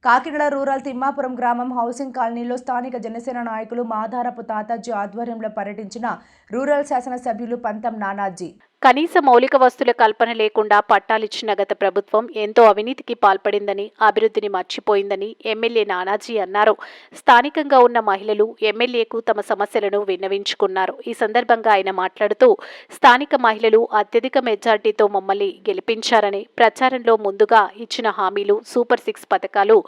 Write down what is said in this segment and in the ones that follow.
Kakinada rural Thimmapuram గ్రామం housing కాలనీలో స్థానిక జనసేన నాయకులు మాధారపు తాతాజీ ఆధ్వర్యంలో పర్యటించిన రూరల్ శాసనసభ్యులు పంతం నానాజీ. కనీస మౌలిక వస్తుల కల్పన లేకుండా పట్టాలిచ్చిన గత ప్రభుత్వం ఎంతో అవినీతికి పాల్పడిందని, అభివృద్ధిని మర్చిపోయిందని ఎమ్మెల్యే నానాజీ అన్నారు. స్థానికంగా ఉన్న మహిళలు ఎమ్మెల్యేకు తమ సమస్యలను విన్నవించుకున్నారు. ఈ సందర్భంగా ఆయన మాట్లాడుతూ, స్థానిక మహిళలు అత్యధిక మెజార్టీతో మమ్మల్ని గెలిపించారని, ప్రచారంలో ముందుగా ఇచ్చిన హామీలు, సూపర్ 6 పథకాలు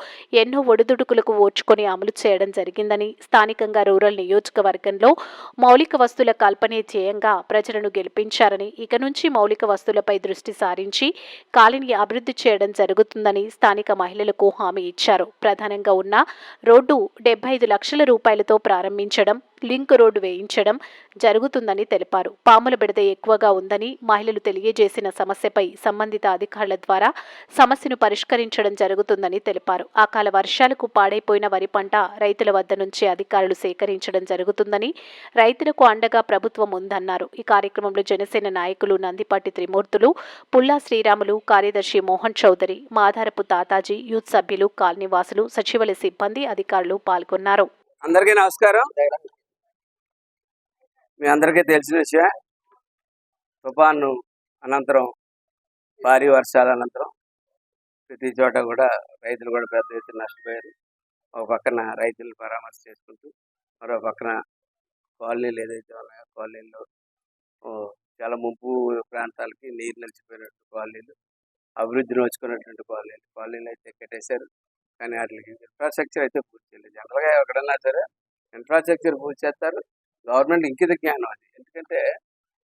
ఎన్నో ఒడిదుడుకులకు ఓర్చుకొని అమలు చేయడం జరిగిందని, స్థానికంగా రూరల్ నియోజకవర్గంలో మౌలిక వస్తుల కల్పనే ధ్యేయంగా ప్రజలను గెలిపించారని, ఇక నుంచి మౌలిక వస్తువులపై దృష్టి సారించి కాలనీ అభివృద్ధి చేయడం జరుగుతుందని స్థానిక మహిళలకు హామీ ఇచ్చారు. ప్రధానంగా ఉన్న రోడ్డు 75 లక్షల రూపాయలతో ప్రారంభించడం, లింక్ రోడ్డు వేయించడం జరుగుతుందని తెలిపారు. పాముల బెడద ఎక్కువగా ఉందని మహిళలు తెలియజేసిన సమస్యపై సంబంధిత అధికారుల ద్వారా సమస్యను పరిష్కరించడం జరుగుతుందని తెలిపారు. అకాల వర్షాలకు పాడైపోయిన వరి పంట రైతుల వద్ద నుంచి అధికారులు సేకరించడం జరుగుతుందని, రైతులకు అండగా ప్రభుత్వం ఉందన్నారు. ఈ కార్యక్రమంలో జనసేన నాయకులు నందిపాటి త్రిమూర్తులు, పుల్లా శ్రీరాములు, కార్యదర్శి మోహన్ చౌదరి, మాధారపు తాతాజీ, యూత్ సభ్యులు, కాలనీవాసులు, సచివాలయ సిబ్బంది, అధికారులు పాల్గొన్నారు. అందరికీ నమస్కారం. మీ అందరికీ తెలిసిన విషయం, తుఫాను అనంతరం, భారీ వర్షాల అనంతరం ప్రతి చోట కూడా రైతులు కూడా పెద్ద ఎత్తున నష్టపోయారు. ఒక పక్కన రైతులను పరామర్శ చేసుకుంటూ, మరో పక్కన కాలనీలు ఏదైతే ఉన్నాయో కాలనీల్లో చాలా ముంపు ప్రాంతాలకి నీరు నిలిచిపోయినటువంటి కాలనీలు, అభివృద్ధి నోచుకున్నటువంటి కాలనీలు అయితే కట్టేశారు. కానీ వాటికి ఇన్ఫ్రాస్ట్రక్చర్ అయితే పూర్తి చేయలేదు. జనరల్గా ఎక్కడన్నా సరే ఇన్ఫ్రాస్ట్రక్చర్ పూర్తి చేస్తారు. గవర్నమెంట్ ఇంకిత జ్ఞానం అది. ఎందుకంటే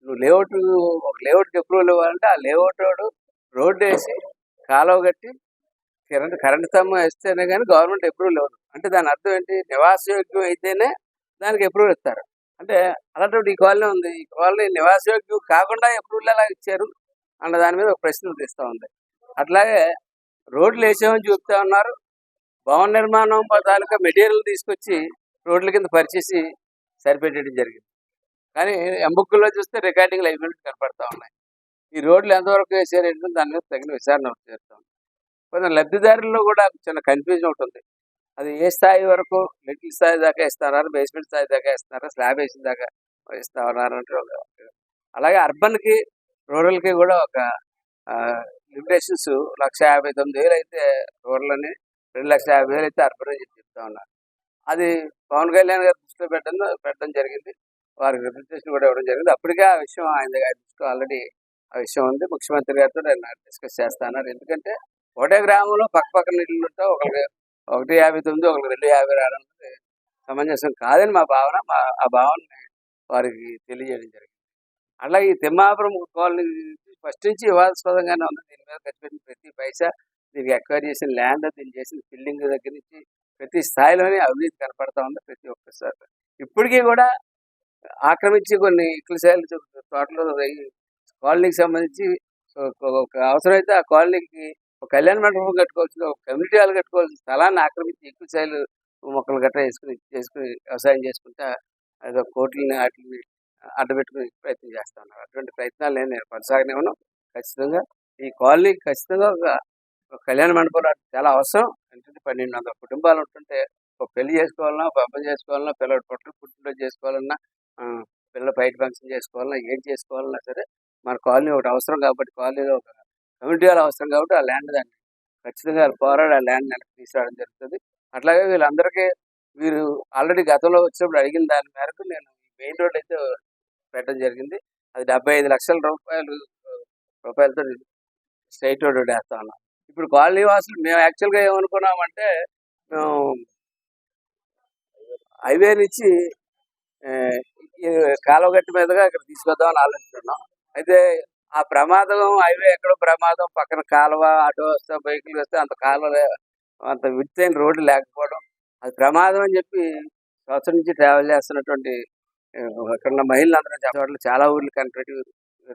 నువ్వు ఒక లేఅవుట్కి అప్రూవల్ ఇవ్వాలంటే ఆ లేఅవుట్ రోడ్డు వేసి కాలువ కట్టి కరెంట్ స్తంభం వేస్తేనే కానీ గవర్నమెంట్ అప్రూవల్ ఇవ్వదు. అంటే దాని అర్థం ఏంటి? నివాసయోగ్యం అయితేనే దానికి అప్రూవల్ ఇస్తారు. అంటే అలాంటి ఈ కాలనీ ఉంది, ఈ కాలనీ నివాసయోగ్యం కాకుండా అప్రూవల్ ఎలా ఇచ్చారు అన్న దాని మీద ఒక ప్రశ్న తీస్తూ ఉంది. అట్లాగే రోడ్లు వేసామని చూపుతా ఉన్నారు. భవన నిర్మాణం తాలూకా మెటీరియల్ తీసుకొచ్చి రోడ్ల కింద పరిచేసి సరిపెట్టడం జరిగింది. కానీ ఎంబుక్కుల్లో చూస్తే రికార్డింగ్లు అయిపోయినట్టు కనపడతా ఉన్నాయి. ఈ రోడ్లు ఎంతవరకు వేసారు ఏంటంటే దాని మీద తగిన విచారణ చేస్తాం. కొంచెం లబ్ధిదారుల్లో కూడా చిన్న కన్ఫ్యూజన్ ఉంటుంది. అది ఏ స్థాయి వరకు, లిటిల్ స్థాయి దాకా ఇస్తున్నారు, బేస్మెంట్ స్థాయి దాకా ఇస్తున్నారు, స్లాబ్ వేసిన దాకా ఇస్తా ఉన్నారు అంటే అలాగే అర్బన్కి రూరల్కి కూడా ఒక లిమిటేషన్స్ 1,59,000 అయితే రూరల్ అని, 2,50,000 అయితే అర్బన్ అని చెప్తా ఉన్నారు. అది పవన్ కళ్యాణ్ గారు దృష్టిలో పెట్టడం జరిగింది. వారికి రిప్రజెంటేషన్ కూడా ఇవ్వడం జరిగింది. అప్పటికే ఆ విషయం ఆయన దృష్టిలో ఆల్రెడీ ఆ విషయం ఉంది. ముఖ్యమంత్రి గారితో ఆయన డిస్కస్ చేస్తున్నారు. ఎందుకంటే ఒకటే గ్రామంలో పక్కన ఇళ్ళు ఉంటా, ఒకరికి 1,59, ఒకరికి 2,50 రావడం సమంజసం కాదని మా భావన. ఆ భావనని వారికి తెలియజేయడం జరిగింది. అలాగే ఈ తిమ్మాపురం కాలనీ ఫస్ట్ నుంచి వివాదాస్పదంగానే ఉంది. దీని మీద ఖర్చు పెట్టిన ప్రతి పైసా, దీనికి ఎక్వైర్ చేసిన ల్యాండ్, దీన్ని చేసిన బిల్డింగ్ దగ్గర నుంచి ప్రతి స్థాయిలోనే అవినీతి కనపడతా ఉంది. ప్రతి ఒక్కసారి ఇప్పటికీ కూడా ఆక్రమించి కొన్ని ఇక్కులశాలు తోటలో కాలనీకి సంబంధించి ఒక అవసరమైతే ఆ కాలనీకి ఒక కళ్యాణ మండపం కట్టుకోవాల్సిన, ఒక కమ్యూనిటీ హాల్ కట్టుకోవాల్సిన స్థలాన్ని ఆక్రమించి ఇక్కులశాలు మొక్కలు గట్రా చేసుకుని వ్యవసాయం చేసుకుంటా ఏదో కోట్లని వాటిని అడ్డబెట్టుకుని ప్రయత్నం చేస్తా ఉన్నారు. అటువంటి ప్రయత్నాలు నేను కొనసాగనివ్వను. ఖచ్చితంగా ఈ కాలనీకి ఖచ్చితంగా ఒక కళ్యాణ మండపం చాలా అవసరం. ఎందుకంటే 1,200 కుటుంబాలు ఉంటుంటే ఒక పెళ్లి చేసుకోవాలన్నా, ఒక అబ్బాయి చేసుకోవాలన్నా, పిల్లలు పుట్టినరోజు చేసుకోవాలన్నా, పిల్లల బయట ఫంక్షన్ చేసుకోవాలన్నా, ఏం చేసుకోవాలన్నా సరే మన కాలనీ ఒకటి అవసరం. కాబట్టి కాలనీలో ఒక కమ్యూనిటీ హాల్ అవసరం. కాబట్టి ఆ ల్యాండ్ దాన్ని ఖచ్చితంగా పోరాడి ఆ ల్యాండ్ నెలకు తీసుకురావడం జరుగుతుంది. అట్లాగే వీళ్ళందరికీ వీరు ఆల్రెడీ గతంలో వచ్చినప్పుడు అడిగిన దాని మేరకు నేను మెయిన్ రోడ్ అయితే పెట్టడం జరిగింది. అది 75 లక్షల రూపాయలతో స్ట్రైట్ రోడ్ వేస్తా ఉన్నాం. ఇప్పుడు కాలనీ వాసులు మేము యాక్చువల్గా ఏమనుకున్నామంటే, మేము హైవే నుంచి కాలువగట్టు మీదుగా ఇక్కడ తీసుకొద్దామని ఆలోచిస్తున్నాం. అయితే ఆ ప్రమాదం, హైవే ఎక్కడో ప్రమాదం, పక్కన కాలువ, ఆటో వస్తే, బైకులు వస్తే అంత విత్తైన రోడ్డు లేకపోవడం, అది ప్రమాదం అని చెప్పి సంవత్సరం నుంచి ట్రావెల్ చేస్తున్నటువంటి ఇక్కడ ఉన్న మహిళలందరూ చోట్ల చాలా ఊర్లు కనెక్టివిటీ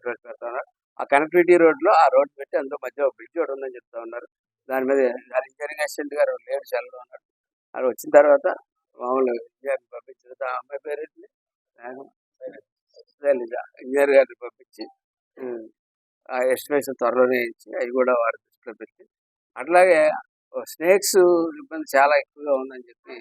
పెడుతున్నారు. ఆ కనెక్టివిటీ రోడ్లో ఆ రోడ్డు పెట్టి అందులో మధ్య ఒక బ్రిడ్జ్ ఒకటి ఉందని చెప్తా ఉన్నారు. దాని మీద ఇంజనీరింగ్ అసిస్టెంట్ గారు లేడు, సెలవు ఉన్నారు. అది వచ్చిన తర్వాత మామూలు ఇంజనీర్ పంపించిన ఆ అమ్మాయి పేరు ఇంజనీర్ గారిని పంపించి ఆ ఎస్టిమేషన్ త్వరలోనే ఇచ్చి అవి కూడా వారి దృష్టిలో పెట్టి, అట్లాగే స్నేక్స్ ఇబ్బంది చాలా ఎక్కువగా ఉందని చెప్పి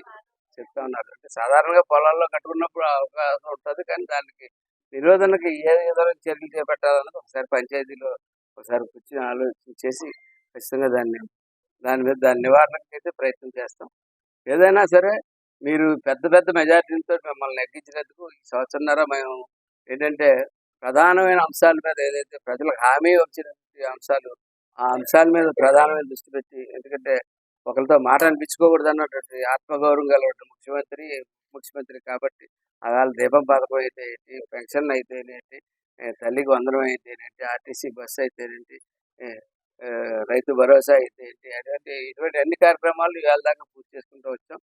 చెప్తా ఉన్నారు. అంటే సాధారణంగా పొలాల్లో కట్టుకున్నప్పుడు అవకాశం ఉంటుంది, కానీ దానికి నిరోధనకి ఏ విధమైన చర్యలు చేపట్టాలన్నది ఒకసారి పంచాయతీలో ఒకసారి కూర్చొని ఆలోచన చేసి ఖచ్చితంగా దాని నివారణకి అయితే ప్రయత్నం చేస్తాం. ఏదైనా సరే మీరు పెద్ద పెద్ద మెజారిటీలతో మిమ్మల్ని నెగ్గించినందుకు ఈ సంవత్సరంన్నర మేము ఏంటంటే ప్రధానమైన అంశాల మీద ఏదైతే ప్రజలకు హామీ వచ్చినటువంటి అంశాలు, ఆ అంశాల మీద ప్రధానమైన దృష్టి పెట్టి, ఎందుకంటే ఒకరితో మాట అనిపించుకోకూడదు అన్నటువంటి ఆత్మగౌరవం గలటువంటి ముఖ్యమంత్రి కాబట్టి వాళ్ళ దీపం పథకం అయితే ఏంటి, పెన్షన్ అయితేనేంటి, తల్లికి వందనం అయితేనేంటి, ఆర్టీసీ బస్సు అయితేనేంటి, ఏ, ఆ, రైతు భరోసా అయితే ఏంటి, ఇటువంటి అన్ని కార్యక్రమాలు ఇవాళ దాకా పూర్తి చేసుకుంటూ వచ్చాం.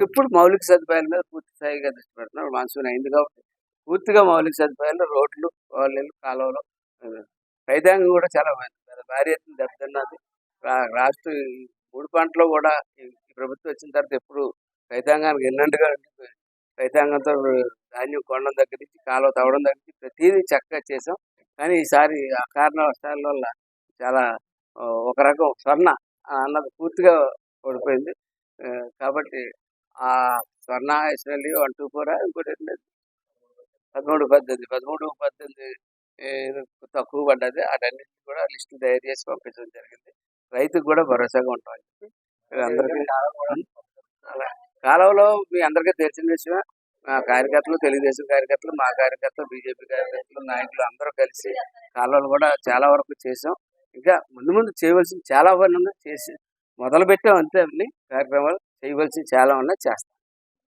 ఇప్పుడు మౌలిక సదుపాయాల మీద పూర్తి స్థాయిగా దృష్టి పెడుతున్నాం. మాన్సూన్ అయింది కాబట్టి పూర్తిగా మౌలిక సదుపాయాలు, రోడ్లు, కాలువలు, కాలువలు, ఆ, రైతాంగం కూడా చాలా భారీ ఎత్తున దెబ్బతిన్నది. రాష్ట్ర ఈ 3 పంటలో కూడా ఈ ప్రభుత్వం వచ్చిన తర్వాత ఎప్పుడు రైతాంగానికి ఎన్నంటిగా ఉండిపోయింది. రైతాంగంతో ధాన్యం కొనడం దగ్గర నుంచి, కాలువ తవ్వడం దగ్గర నుంచి ప్రతిదీ చక్కగా చేసాం. కానీ ఈసారి అకారణ వర్షాల వల్ల చాలా ఒక రకం స్వర్ణ అన్నది పూర్తిగా ఓడిపోయింది. కాబట్టి ఆ స్వర్ణ ఎస్ఎల్ఈ 124 ఇంకోటి 13, 18 తక్కువ పడ్డది. వాటన్నిటిని కూడా లిస్టు తయారు చేసి పంపించడం జరిగింది. రైతుకు కూడా భరోసాగా ఉంటామని చెప్పి అందరికీ అలా కాలంలో మీ అందరికీ తెలిసిన విషయమే. మా కార్యకర్తలు, తెలుగుదేశం కార్యకర్తలు, మా కార్యకర్తలు, బీజేపీ కార్యకర్తలు, నాయకులు అందరూ కలిసి కాలువలు కూడా చాలా వరకు చేసాం. ఇంకా ముందు చేయవలసింది చాలా పని ఉంది, చేసి మొదలు పెట్టాం అంతే. అన్ని కార్యక్రమాలు చేయవలసి చాలా ఉన్నాయి, చేస్తాం.